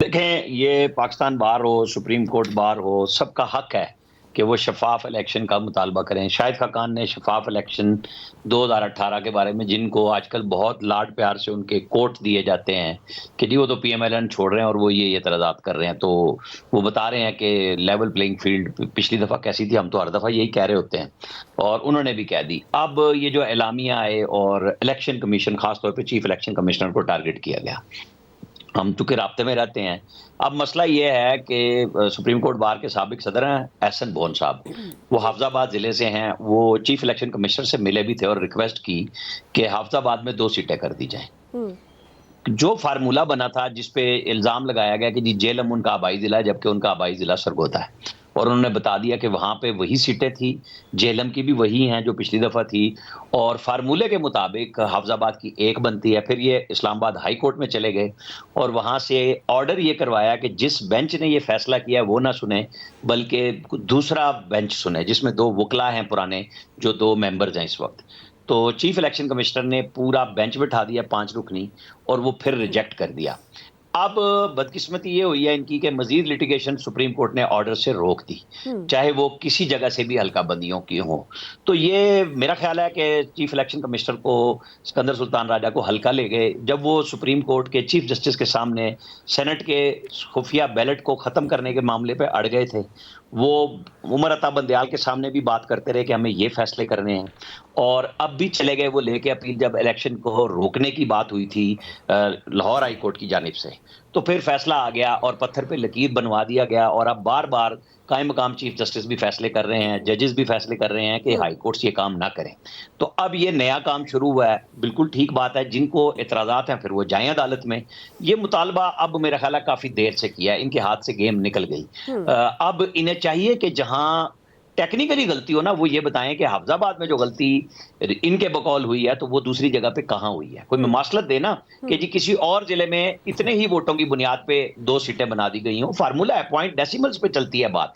देखें, ये पाकिस्तान बार हो, सुप्रीम कोर्ट बार हो, सबका हक है कि वो शफ़ाफ़ इलेक्शन का मुतालबा करें। शाहिद खाकान ने शफ़ाफ़ इलेक्शन 2018 के बारे में, जिनको आजकल बहुत लाड प्यार से उनके कोट दिए जाते हैं कि जी वो तो पीएमएलएन छोड़ रहे हैं और वो ये एतराज़ात कर रहे हैं। तो वो बता रहे हैं कि लेवल प्लेइंग फ़ील्ड पिछली दफ़ा कैसी थी, हम तो हर दफ़ा यही कह रहे होते हैं और उन्होंने भी कह दी। अब ये जो एलामिया आए और इलेक्शन कमीशन, ख़ास तौर पे चीफ़ इलेक्शन कमिश्नर को टारगेट किया गया। हम चूँकि राब्ते में रहते हैं। अब मसला ये है कि सुप्रीम कोर्ट बार के साबिक सदर हैं एहसन बोन साहब। वो जी। हाफ़िज़ाबाद ज़िले से हैं। वो चीफ़ इलेक्शन कमिश्नर से मिले भी थे और रिक्वेस्ट की कि हाफ़िज़ाबाद में 2 सीटें कर दी जाएँ। हुँ। जो फ़ॉर्मूला बना था, जिस पे इल्ज़ाम लगाया गया कि जी जेहलम उनका आबाई ज़िला है, जबकि उनका आबाई ज़िला सरगोदा है। और उन्होंने बता दिया कि वहाँ पे वही सीटें थी, जेहलम की भी वही हैं जो पिछली दफ़ा थी और फ़ॉर्मूले के मुताबिक हाफ़िज़ाबाद की एक बनती है। फिर ये इस्लामाबाद हाई कोर्ट में चले गए और वहाँ से ऑर्डर ये करवाया कि जिस बेंच ने ये फ़ैसला किया है वो ना सुने, बल्कि दूसरा बेंच सुने, जिसमें 2 वुकला हैं पुराने, जो 2 मेंबर्स हैं इस वक़्त। तो चीफ इलेक्शन कमिश्नर ने पूरा बेंच बिठा दिया 5 रुकनी और वो फिर हुँ। रिजेक्ट कर दिया। अब बदकिस्मती ये हुई है इनकी कि मज़ीद लिटिगेशन सुप्रीम कोर्ट ने ऑर्डर से रोक दी, हुँ। चाहे वो किसी जगह से भी हल्का बंदियों की हों। तो ये मेरा ख़्याल है कि चीफ इलेक्शन कमिश्नर को, सिकंदर सुल्तान राजा को हल्का ले गए, जब वो सुप्रीम कोर्ट के चीफ जस्टिस के सामने सेनेट के खुफिया बैलेट को ख़त्म करने के मामले पे अड़ गए थे। वो उमर अता बंदयाल के सामने भी बात करते रहे कि हमें ये फ़ैसले करने हैं और अब भी चले गए वो लेके अपील, जब इलेक्शन को रोकने की बात हुई थी लाहौर हाई कोर्ट की जानिब से। तो फिर फैसला आ गया और पत्थर पे लकीर बनवा दिया गया और अब बार-बार कायम मकाम चीफ जस्टिस भी फैसले कर रहे हैं, जजेस भी फैसले कर रहे हैं कि हुँ। हाई कोर्ट्स ये काम ना करें। तो अब ये नया काम शुरू हुआ है, बिल्कुल ठीक बात है, जिनको एतराज़ात हैं फिर वो जाएँ अदालत में। ये मुतालबा अब मेरा ख़्याल है काफ़ी देर से किया है, इनके हाथ से गेम निकल गई। हुँ। अब इन्हें चाहिए कि जहाँ टेक्निकली गलती हो ना, वो ये बताएँ कि हाफ़िज़ाबाद में जो गलती इनके बकौल हुई है, तो वो दूसरी जगह पे कहाँ हुई है? कोई हुँ। ममासलत दें ना कि हुँ। जी किसी और ज़िले में इतने ही वोटों की बुनियाद पे 2 सीटें बना दी गई हों। फ़ॉर्मूला है, पॉइंट डेसिमल्स पे चलती है बात।